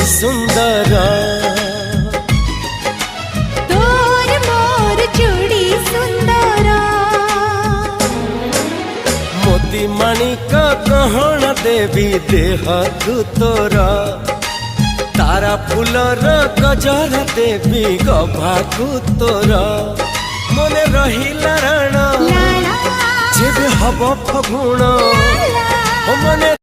सुंदर तोर मोर चूड़ी सुंदर मोती माणिक गहना देवी देह तू तोर तारा फूलर गजर देवी गभाकू तोर मने रहिला राण जेबे हब फगुण मने